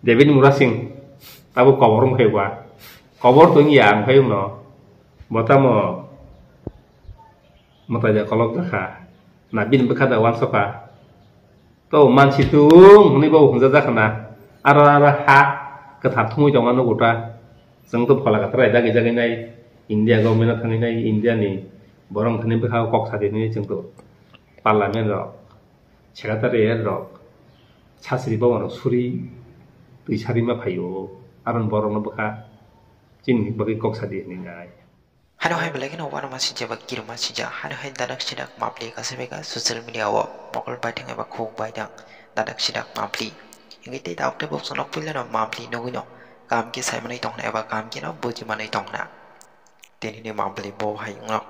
David Murasing tabu cover hewa cover tuh yang hayung no botamo mata aja kolok dah nabin bekada wan soka to man situng ini bau hungza kena ara ha ketat tunggu jangan nunggu ta seng tuh kalau kata ada jaga nai India government thani nai India ni borong thani bekau kok sadi ni seng tuh parliament ro secretary ro chasri bawa suri tuh cari mah payo aran borong beka cin bagi kok sadi ni nai Hano hai belagi no wana masih jawab kirim masih jah. Hano hai dadak sidak mapli kasih mereka sosial media awak pokol baitang eba khuk baitang dadak sidak mapli. Yang itu tahu tu bukan nak pilih no mapli no gino. Kam ki saya mana itong na eba kam ki no buji mana itong na. Tini ni mapli bo hai no.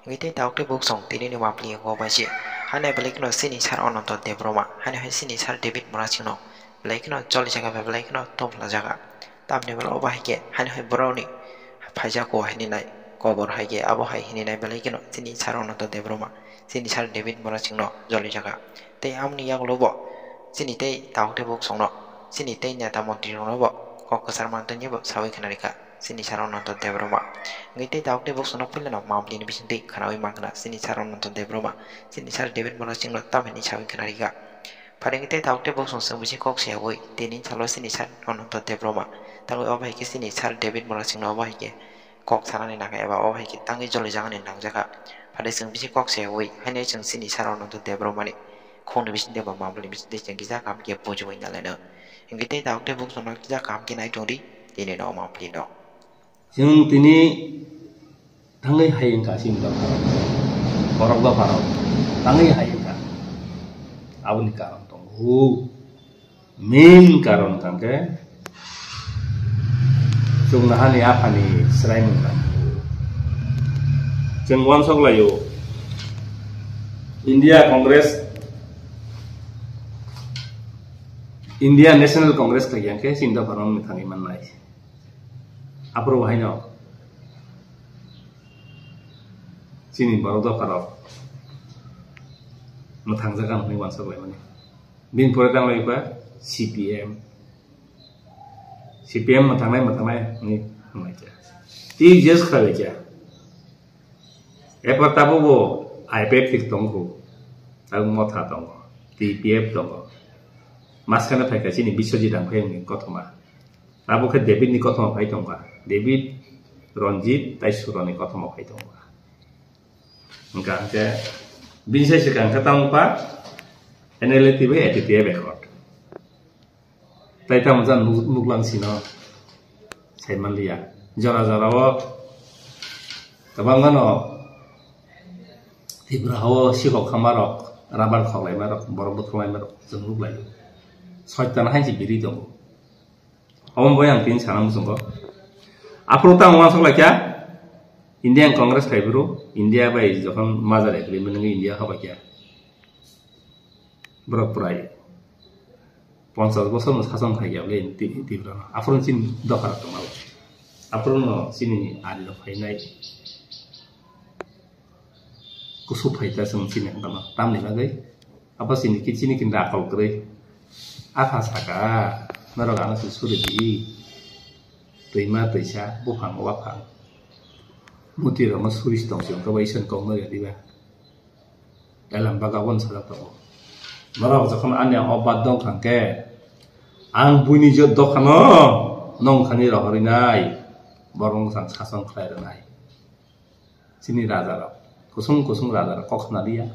Yang itu tahu tu bukan tini ni mapli yang kau baca. Hano hai belagi no sini cara orang tu debroma. Hano hai sini cara David Morasing no. Belagi no jolly jaga belagi no top la jaga. Tam ni bela obah ke. Hano hai brownie. Pajak ko hai ni nai. Kobor hai ke abo hai hini nai belai kino sini cara ono to debroma sini cara David Morasing no jolly jaga te amni yang lobo sini te tahu te buk song no sini te nyata monti no lobo kok kesar mantan nyebo sawi kenarika sini cara ono to debroma ngai te tahu te buk song no pila no mamli ni bisin te kanawi makna sini cara ono to debroma sini cara David Morasing no tam ni sawi kenarika pada ngai te tahu te buk song seng bisi kok sia woi tini calo sini cara ono to debroma tahu apa hai ke sini cara David Morasing no apa hai ke kok sana ni naga eba oh hai kita tangi jolly jangan ni nang jaga pada seng bisi kok saya woi hanya seng sini cara nonton debro mani kong ni bisi deba mampu ni bisi desa kita kam kia puju woi nyala yang kita tahu debuk sono kita kam kia naik jodi ini no mampu no yang tini tangi hai yang kasih muda orang tua parau tangi hai yang kan awal ni karon tunggu min karon tangke chung nahan ni apa ni serai mungkin jeng wan sok layu India National Congress lagi yang ke sinda param mithangi man nai apro wahai no sini baru do karau mithang jagan ni wan sok layu ni bin pore tang layu ba CPM matangay ni macam. Ti just kalau aja. Pertama wo IPF tik tonggo, tahu mau thah tonggo, TPF tonggo. Mas kana pakai sini bisa jadi dangkai ni kotoma. Tahu ke David ni kotoma pakai tonggo. David Ronjit Taisuro ni kotoma pakai tonggo. Enggak ke bisa sekarang ketemu pak. NLTV ETTF record. Taita muzan muklang sino saya malia jara wo tabang kano tibrawo sihok kamarok rabar kholai marok borobot kholai marok jenguk layu soitan hanji biri dong awam boyang tin sanam sungko apro tang wasok lakya Indian Congress kai bro India bai jokon mazar agreement ngi India ha bakya bro prai 50 বছর শাসন খাই গেলে তীব্র আফরন চিন দরকার তোমার আফরন চিনি আলো ফাইনাই কুসু ফাইতা সং চিনি দামা তামনি লাগাই apa sini kicini kinda akal kere apa saka narogana susuri di tuima tuisa buhang wapang mutir sama suri stong siung kawaisen kong nari diba dalam bagawan salah tahu Marah zakon ane obat dong kangke, ang bunyi jod dokano, nong kani rohori nai, borong sang sason klay nai. Sini raja ro, kusung raja ro kok nadi ya,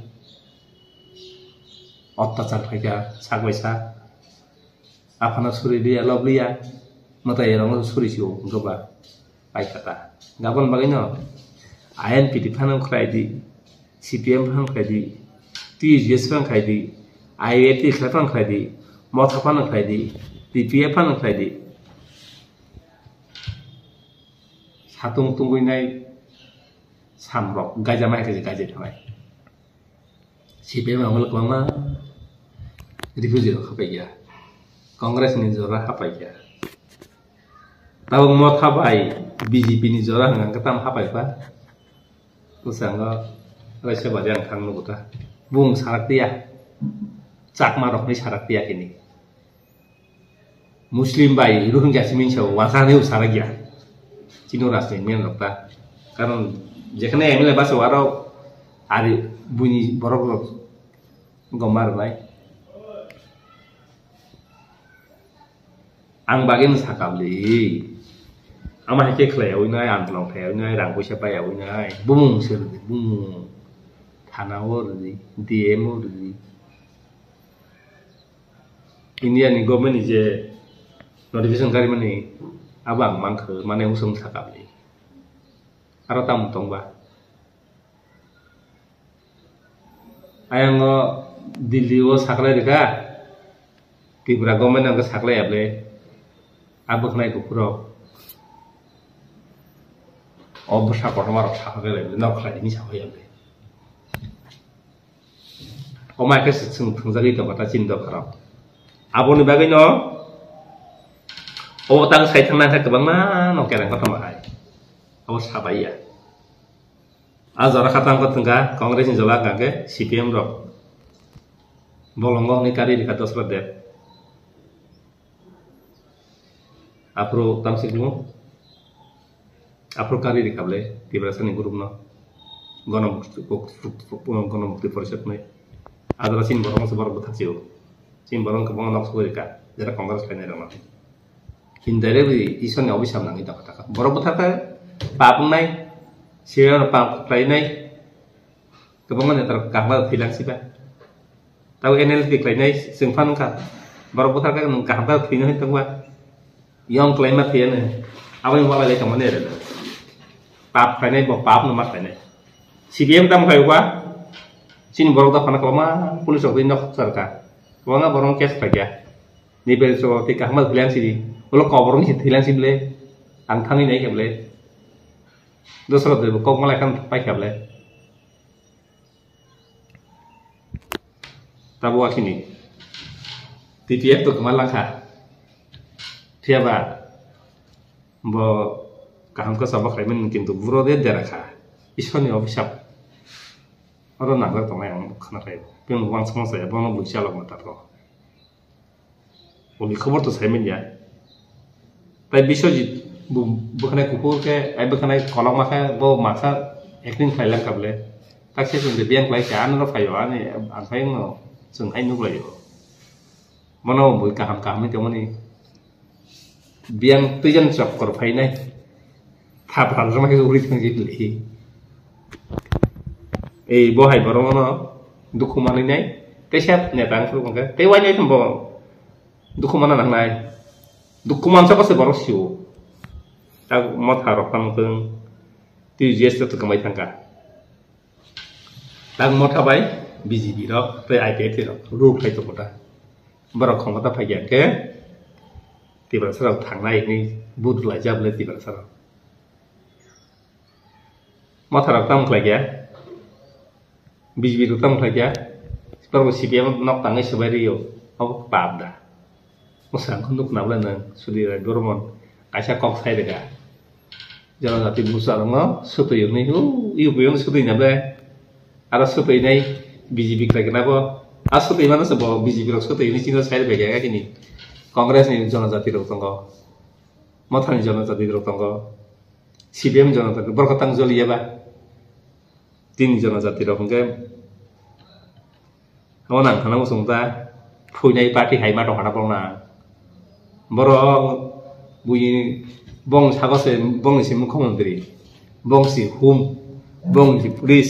otta car kaya sagwaisa, apa na suri dia lovely ya, mata ya orang suri siu, goba, baik kata, gapon bagainya, INPT panang klay di, CPM panang klay di, TGS panang klay di. IAT kelihatan kredit, motor panang kredit, DPF panang kredit. Satu tunggu ini samrok, gajah mai gajah tamai. CPM awal kemana? Review jero apa ya? Kongres ni jorah apa ya? Tahu mau tabai BJP ni jorah ngang ketam apa ya? Terus angga rasa badan kang nuguta, bung sarak dia. Cak marok ni syarat dia ini. Muslim bai Rohingya simin sho wasane usara gya chino rasne men rakta karon যেখানে এমএলএ বাসে আরো আর বুনি বড় বড় গমার নাই आं बागेन साकाबले आमा हेके खलायाव नाय आंदलाव थायाव नाय रां पैसा बायाव नाय बुमुं सोर बुमुं थानाव रि डीएम रि इंडिया नि गभर्नमेंट नि जे नोटिफिकेशन गारि माने आबां मानखो माने उसम साकाबले आरो ताम तंबा आयांगो दिल्ली ओ साकलाय रेखा त्रिपुरा गभर्नमेंट आंगो साकलायाबले आबोखनाय गुपुरो अबसा गथमारक साखागले नखलायनि साखायाबले अमायके जों थंजागै दबाता चिन्ता खालाम आबोनि बागै न अबतां साइथांना गोबां मा नकेरां गथमाहाय अब साबाया आजरा खातां गथंगा कांग्रेस नि जला गागे सीपीएम रक bolongo ni kari di katos ledep apro tamsikmu apro kari di kable di berasani gurumno gonom bukti परिषद में adara sin borong sebar butaksio sin borong kebong nok suka jara kongres lainnya dong hindari bi ison ya obisam nang ita kata borong butaka papung nai siapa pap lainnya kebongan ya terkahmal bilang sih pak tahu NLP lainnya sengfan kan borong butaka nung kahmal bilang itu pak yang klaim mati ane apa yang wala lagi kemana ya pap lainnya bawa pap nomor lainnya CPM tam kayu pak sini borong tak pernah kelama polis waktu ini sarka borong borong kes saja ni bel so tika hamal bilang sini kalau kau borong sih bilang sih beli angkang ini aja beli dosa tu kau malah kan pakai beli tabu sini TPF tu kemalang kah siapa bo kaham ke sabak lain mungkin tu buru dia jarak kah isoni ofisial orang nak bertemu yang kena kayu, pion uang semua saya, bono bukan log mata kau. Oli kabar tu saya menja. Tapi bisa jid, bukan kukur ke, bukan kolong maka, bo maka, ekning file kable. Tak sih sudah biang file kan, lo file ani, apa yang lo, sungai nuk lagi. Mana bukan kaham itu mana ni. Biang tujuan job kor file ni, tak harus macam itu ulit macam itu lagi. Bohai borong no dukuman ini, tesat netang tu kan, tewanya itu bo dukuman anak nai, dukuman siapa sih borong siu, tak mau taruh kan pun, tu gesture tu kemai tangka, tak mau tabai, busy birok, te IP tu ruk itu kota, borong kongkota payah ke, tiba serau tang nai ini butuh lajab le tiba serau, mau taruh tam lagi ya. Bijbi rutam saja, seperti CPM nok tangi sebario, apa pabda, musang untuk nabla nang sudah dormon, kasih kok saya dega, jangan nanti musang no, suatu yang ni, iu yang suatu ini nabla, ada suatu ini BJP lagi nabo, suatu ini mana sebab BJP suatu ini cina saya dega kayak gini, kongres ni jangan nanti dorong matan jangan nanti dorong CPM jangan nanti berkatang joli ya bah. Tin jangan jati dorong ke, orang kalau musuh ta, punya parti hai mata orang apa na, borong bunyi bong sagose bong si muka menteri, bong si bong si polis,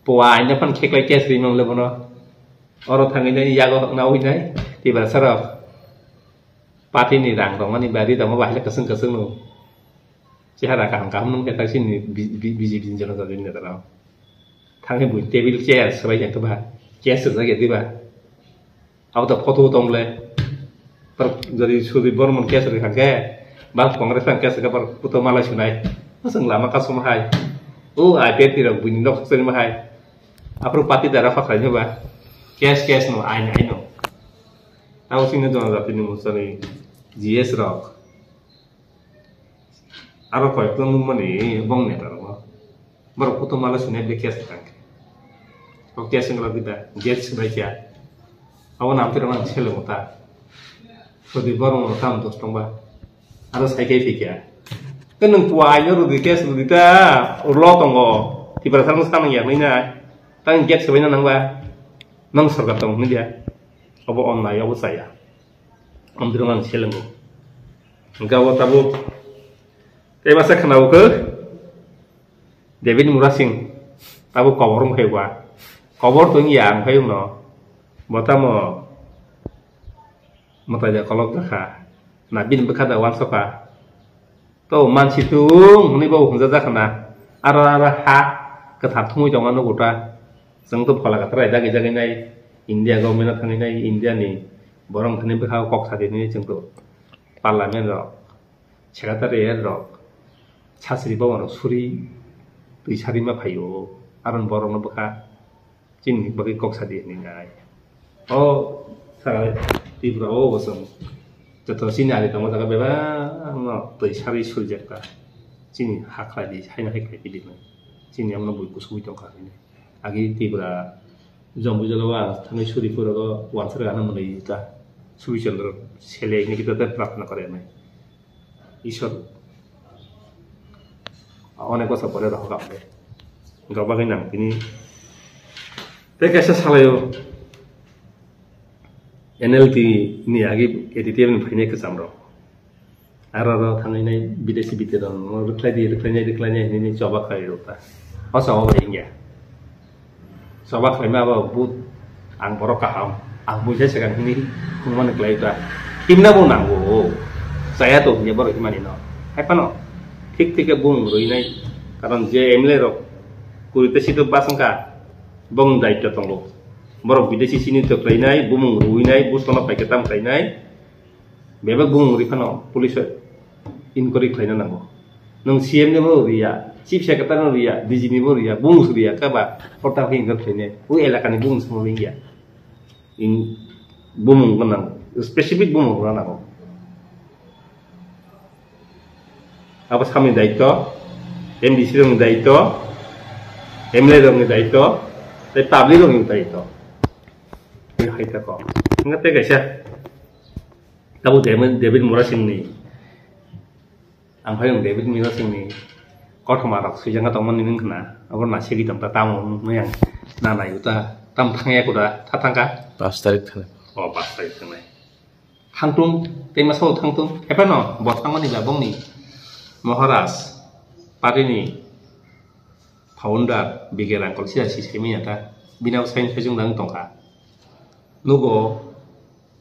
puanya pan kek lagi sering nongol bono, orang tangga ini jago nawi ini, tiba serap, parti ni rang dong, ni bari dong, wah keseng nu. Siapa kaham nung kita sini biji jalan tadi ni terang. Tangga buat table chair sebagai yang kebah, chair sebagai tiba. Aku tak foto tong le. Jadi sudah borong chair sebagai kangke. Bang kongres kangke sebagai foto malah sunai. Masang lama kasih mahai. IP tidak bunyi nok seni mahai. Apa parti darah fakranya bah. Chair no, I know. Aku sini tuan tapi ni musani GS rock. Aro kau itu mana bong neta loh, baru foto malas ini bekas tangke, oke asing kalau kita jet sebaiknya, abo nam tira mang chele mota sodi borong tam dos tongba aro saike fikya kenung puai nyo rudi kes rudi ta urlo tongo tibara sarang sanang yak nina tang get sebenarnya nang ba nang sorga tong ni dia abo online abo saya am tira mang chele ngo enggak wo tabu masa kenal ke David Murasing tabu kawarung hewa kawar tuh yang kayu no bota mo mata aja kalau kah nabin berkata wan soka tuh man situng ini bau hujat kena ara ha ketat tunggu jangan nunggu ta seng tuh kalau kata raja jaga ini India government thang ini India nih borong thani berkau kok saat ini ceng tuh parlemen ro sekretariat ro 차스리 보면 술이 의사리마 봐요. 아른 버럭는 뭐가 진 뭐가 꼭사디 있는가. 사 디브라오 무슨 저도 신나리 또 뭐다가 배바 뭐 의사리 술제가 진 하카디 하이나 하이카디 빌리면 진 염노 보이고 수비 좀 가네. 아기 디브라 정부적으로 당의 술이 풀어도 완서를 하는 분이 있다. 수비전으로 셀레 있는 기도 때 프라프나 거래네. 이셔 어느 것을 버려라 하고 앞에 이거 봐 그냥 ini tekesnya salah yo NLT ini lagi editnya punya kesamro arah tangannya bidesi biteran reklanya ini coba kali lupa coba ini coba kali apa but ang borok kaham ang buja sekarang ini cuma reklay itu timna pun nanggo saya tuh punya borok gimana no apa no ঠিক থেকে বুং রই নাই কারণ যে MLA rock কুরিতে সিটো বাসংকা বং দায়িত্ব তংলো বড় বিদেশি সিনি তো প্রাইনাই বুং রুই নাই বুস্তনা পাইকেতাম প্রাইনাই বেবা বুং রিফানো পুলিশ ইনকোয়ারি খাইনা নাঙ্গো নং সিএম নেবো রিয়া চিফ সেক্রেটারি রিয়া ডিজি নেবো রিয়া বুং রিয়া কাবা পর্তা ফিঙ্গার প্লেনে ও এলাকানি বুং সমরিয়া ইন বুং গনাং স্পেসিফিক বুং গনাং apa kami daito, MDC dong daito, MLA dong daito, tapi public dong daito. Ini kita kok. Ingat ya guys ya. Tahu David Murasing nih. Angkanya David Murasing nih. Kau kemarin sih jangan teman ini kena. Aku nasi kita tamu yang nana itu tampangnya kuda tatangka. Pas tarik kan. Oh pas tarik kan. Hangtung, tema soal hangtung. Apa no? Buat kamu nih gabung nih. Maharaj, Parini, founder, bigeran kalau sih sistemnya ta, bina usahain sejung dang tongka. Nugo,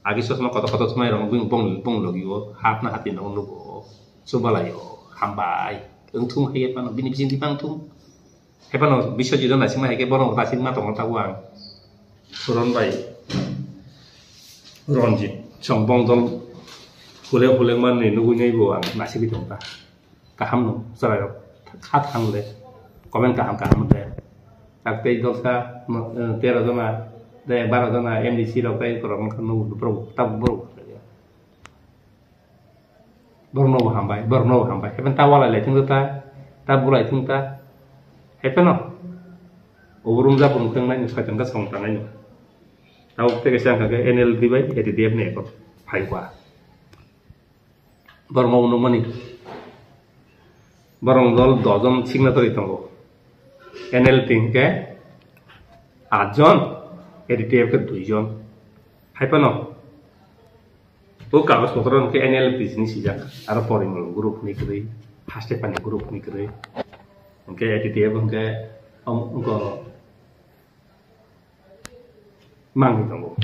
agi sosma kota-kota semai orang bung logi wo, hapna hati nong nugo, coba lah yo, hambai, untung hai apa no, bini bisin di pangtung, apa no, bisa juga nasi mah hai borong tasin mah tong tahuang, suron bay, ronjit, combong dong, hule mana nugo nyai boang, nasi bitong ta. Kaham no, salah khatang le, komen kaham le. Tapi dosa tera zona, deh barat zona MDC lo kayak kurang kan no bro, tab bro. Borno hambai. Hepen tawala le tinggal ta, tab bulai tinggal ta. Hepen no, urum za pun keng lain sekarang kan song tangan. Tahu kita kesang kagak NLD baik, jadi dia nih kok, hai gua. Borno no mani. Barang dol dojon signature itu, NLT ke 8 জন, EDTF ke 2 জন, hai pano, bu kagus motoran ke NLT sini sejak, ada foreign grup nih kiri, hasil panik grup nih kiri, ke EDTF ke engkau mang itu,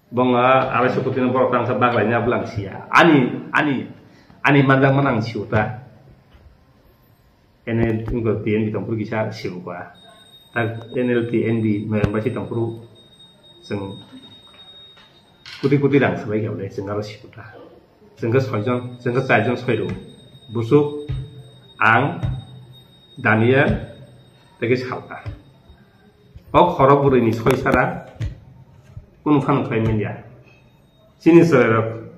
bangga ada seperti nomor tang sebag lainnya belang sia, ani mandang menang siuta. NLT enggak TNB tempur kisah siapa, tak NLT NB memang tang puru, seng kuti dang sebagai apa deh, senggar siapa, senggar sajon sepedo, busuk, ang, Daniel, tegis halta, khorab buru ini soi sara, pun kan klaimnya dia, sini seorang,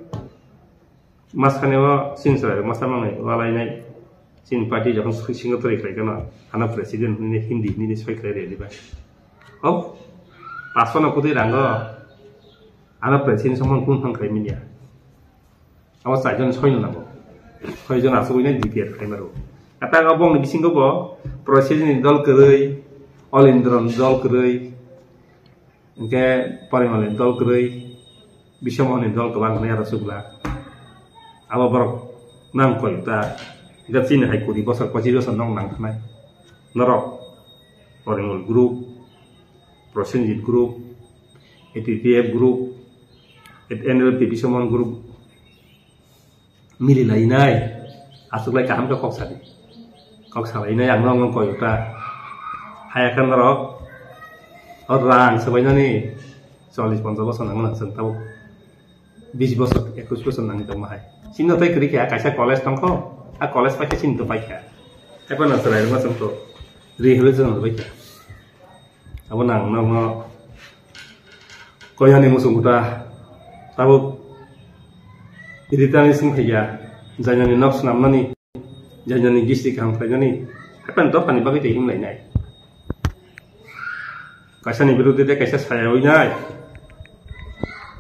mas kanewa sini seorang, masa mana, walainya Sin parti jangan Singapura ikhlas kan, karena presiden ini Hindi ini sesuai kriteria dia. Oh, paslon aku tu rangga Ana presin somon kun phang khai minia awa saijon soino nago soijon asugine DPR khai maru ata abong ni bisingo bo process ni dol krei olindron dol krei engke parimal dol krei bishamon dol kabang ne rasugla awa borok nang koi ta gatsin hai kuri bosar pachiro sonong nang thnai norok parimal group prosenjit group APPF group NLP bishamon group mili lainai asuk lai kaham ka kok sari ini yang nong koi ta hayakan norok orang sebanyak ni 40-50 বছর nang nang sentau 20 বছর 21 বছর nang itu mahai sino tai kiri kaya kaisa college tongko a college pakai sinto pakai apa na serai ma sento ri hulu jeng pakai abo nang nang koya ni musung uta tabo iritani sing kaya janyani noks namnani janyani gisti kam kayani apa ento pani bagi tehim lai nai kaisa ni birude kaisa saya oi nai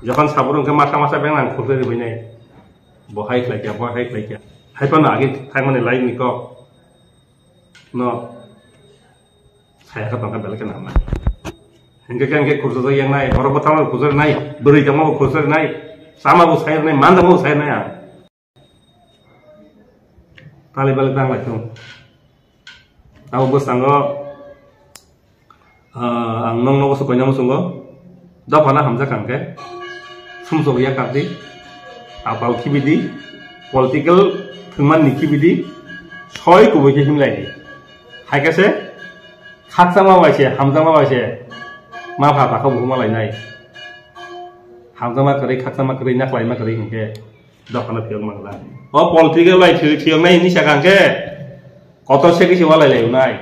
যখন সাবরং কে মাথা মাথা বেং নাং খুলতে দিবই নাই বহাই খাইকা হাইপানা আগে থাইমানে লাই নিক ন saya ka balik ke nama hingga kan ke kursus yang naik orang pertama kursus naik beri jamu kursus naik sama bu saya naik mana bu saya naik tali balik tang lagi tahu bos tanggo ang nong nong suka nyamu sunggo dah pernah hamzah kan ke sumsog ya kapdi apal kibidi political thingman nikibidi soy kubo ke himlai hai kase khaksama waise hamzama waise ma pha pha khabu ma lainai hamzama kare khaksama kare nak lai ma kare hingke dokana phiong mangla o political lai thiong nai ni sakang ke koto seki si walai lai unai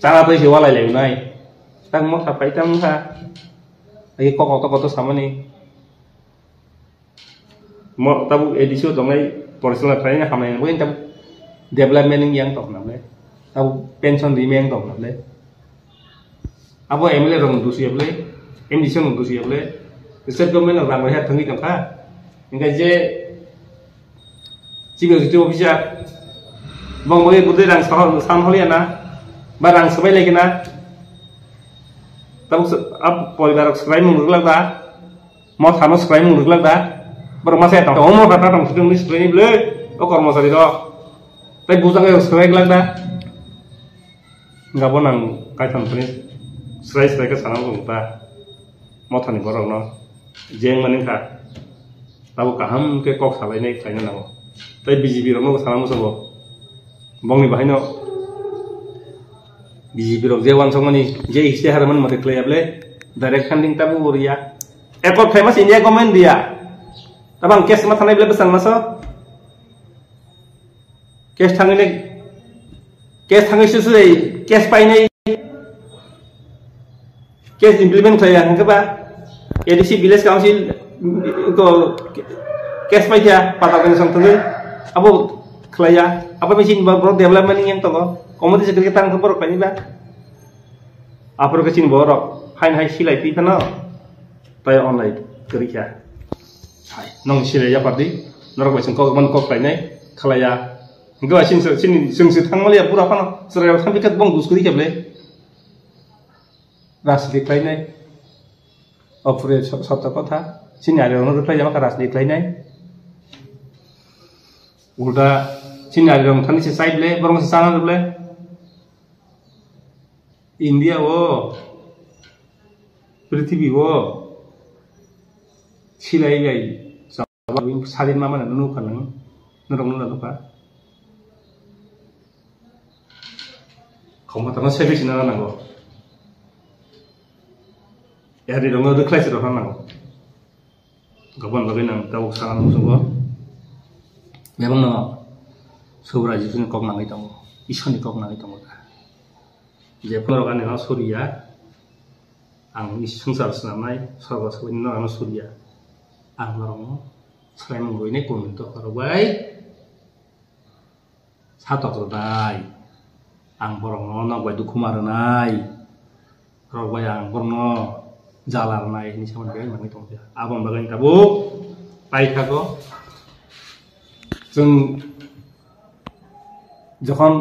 chana tai si walai lai unai tang mo sapai tam ha ai koto samani mo tabu edisio dongai personal training hamai mo tam development yang tok namle tabu pension remain tok namle abo emle rong dusiable emdison rong dusiable state government rang ha thangi tamka inga je chief executive officer bong moge budde rang san holiana ba rang sabai legena tabu ab poribar subscribe mung lagda mo thano subscribe mung lagda bermasa tahu umur kata orang sedang ni sebenarnya beli, oh kalau masa itu, tapi busang yang sesuai lagi nggak pernah kaitan ini, serai ke sana pun kita mau tani borong no, jeng maning kah, tahu kaham ke kok salah ini kayaknya nabo, tapi BJP orang no sana musuh bong ni bahaya no, BJP orang jewan sama ni, je istihara man mati klay able, direct funding tabu uria, ekor famous India government dia. Abang kes mah tanai bela besar masa, kes tangi susu kes paine, kes implement saya hingga ba, edisi village council itu kes pai dia patah kena sang tangi, abu kelaya, apa mesin baru development yang toko, komoditi segera kita angkat borok paine ba, apa kesin borok, hai silai pi kana, taya online kerja. Nong sile ya pardi norok basin kok man kok painai khalaya engko asin sing thangmali pura pano sera sampai kat bong guskuri keble rasli painai opre sabta kotha sinare ono reply jama rasli painai ulta sinare rong thani se side le borong se sana le India wo prithvi wo silai gai salin mama na nunu kanang nurong nuna lupa kau mata nasi besi nana nango ya di dong ada kelas itu kan nango kapan lagi nang tahu sangat musuh memang no sobra jitu ni kok nangai tamu isu ni kok nangai tamu je pelorokan yang Surya ang isungsar senamai sorga sebelum no Surya ang norong selain menggo ini pun untuk korbai satu terdai ang borong no bai dukumaranai korbai ang borno jalarnaय ni somonde mangi tongja abon bagani tabo paithago जों যখন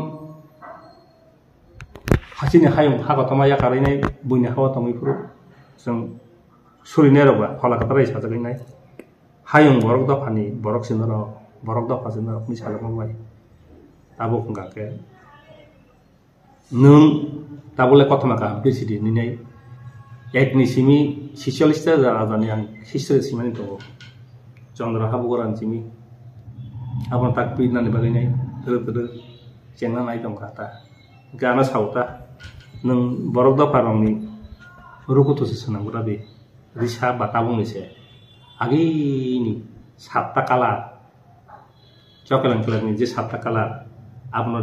हासिनि हायं हागतमा याकारायनाय बुइनि हावा तमैफोर जों सुरिनेरबा फलाकाताराय साजागैनाय हायं बरक दफानि बरक सिनर बरक दफा सिनर नि सालामबाय ताबो खुंगाके नों ताबले कथमाका बेसिदि निनाय एकनि सिमी 46 ता जानानि आं हिस्ट्रि सिमानि दङ चंद्र हाबुगरान Simi abang takbir nani bagainya terus jangan naik dong kata gana sauta neng borok da parang ni ruku tuh senang berabe risa batabung ni saya agi ini sabta kala cokelan cokelan ni je sabta kala abang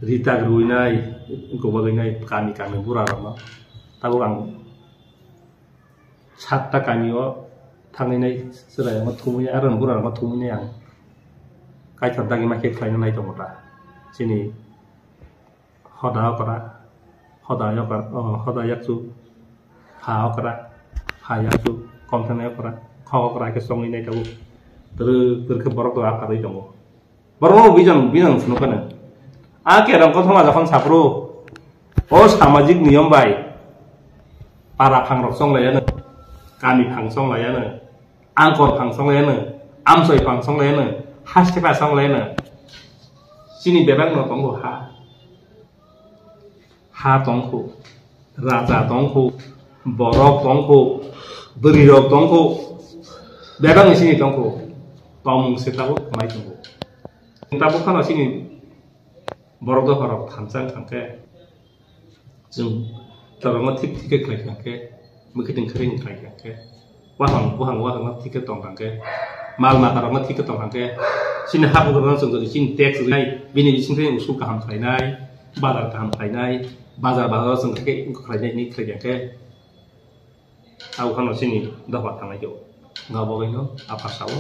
rita gruinai go bagainya kami kami pura rama tahu ang sabta kami o tanginai seraya matumunya aran pura rama matumunya yang kai terdagi makai klain nai to mota sini hoda yaksu ha yaksu konten okra kha okra ke song ini tahu ter ke borok to akar itu mo borok bijang suno kana ake rang ko thoma jakon sapro o samajik niyom bai para phangrok song layana kami phangsong layana angkor phangsong layana amsoi phangsong layana Hashtag song lainnya, sini bebek no tongku ha tongku, raja tongku, borok tongku, berirok tongku, bebek di sini tongku, tomung setahu mai tongku. Tabu kan sini borok do borok tancang tangke, jung terus tik lagi tangke, mungkin kering lagi tangke, wahang tik tong tangke. Mal mata orang mati ketong angke, sini hapu orang sengkau sini teks nai, bini di sini usul kaham kainai, bazar kaham kainai, bazar sengkau ke ingko kainai ini kerja ke, aku kan sini dapat tangai jo, nggak boleh no, apa sawo,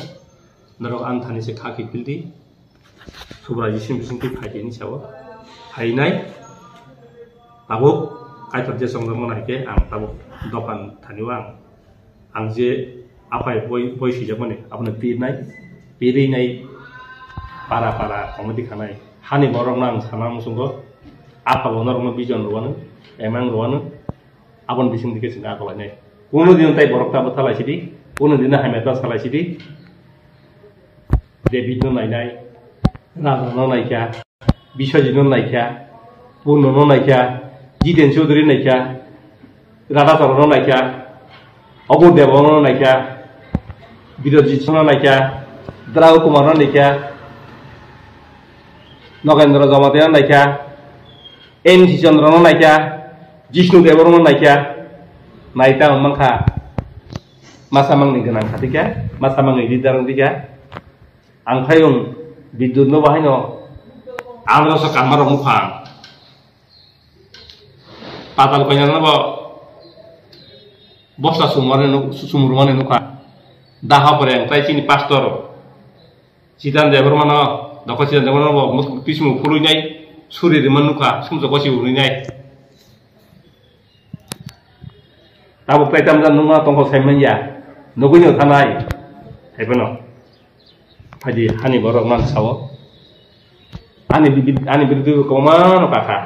naro antani se kaki pildi, subra di sini kaji ini sawo, kainai, tabu, kai kerja songkau mana ke, ang tabu dokan taniwang, ang je apa ya boy sih zaman ni apa nak piri nai para komedi kanai hani borong nang sana musunggo apa bonar mau bijan ruanu emang ruanu apa bising dikit sih aku lagi kuno di nanti borok tak betul lagi di kuno di nanti metas salah sih di debit no nai raga no nai kya biswaji no nai kya puno no nai kya jiten chaudhary nai kya radha tar no nai kya abu dewa no nai kya Birojit Sono naikya, Draw Kumar naikya, Nogendra Jamatya naikya, N. Chandra naikya, Jishnu Dewa naikya, naita mangka, masa mangni genang katika, masa mangni didarang tiga, angkayung bidun no bahino, angro sa kamar mukang, patal kanyang nabo, bosta sumurwane nuka. Daha pare yang sini pastor, sidan dewa mana, doko sidan dewa mana, mus pismu puluh nyai, suri di manuka, semua kosi uri nyai. Tahu petam dan nunga tongkol semen ya, nugunya tanai, hebeno, haji hani borok man sawo, ani bidu kemana kakak,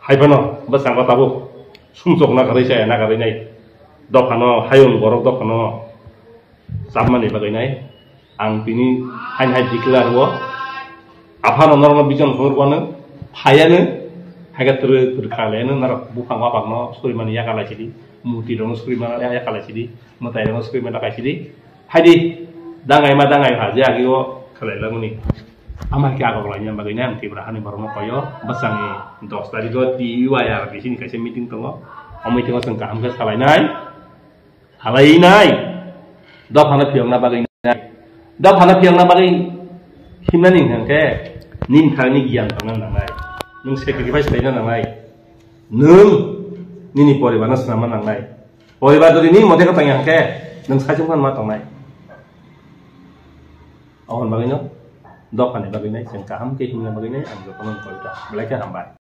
hebeno, besar kata bu, sumsok nak kerja nyai. Dokano hayun borok dokano sama nih bagainai ang pini hanya diklar wo apa normal bijan korban hayane haga terkalen nar bukan apa no suri mana ya kalah jadi muti dong suri mana ya kalah jadi mutai dong suri mana kalah jadi hadi dangai haja gitu kalau nih ama kya ako lanya bagainai ang tibrahan ni baru koyo basangi dos tadi go di wayar di sini kasih meeting tunggu meeting wasang kam ke salainai halai dok hana piang na bagai himna ning hangke nin thani gian tangan nangai nung sacrifice laina nangai nung nini poribana sama nangai poribar dori ni mode ka tang hangke nung sajung kan ma tangai awan bagai no dok hana bagai nai seng kaham ke himna bagai nai ang ko non ko ta belaka hambai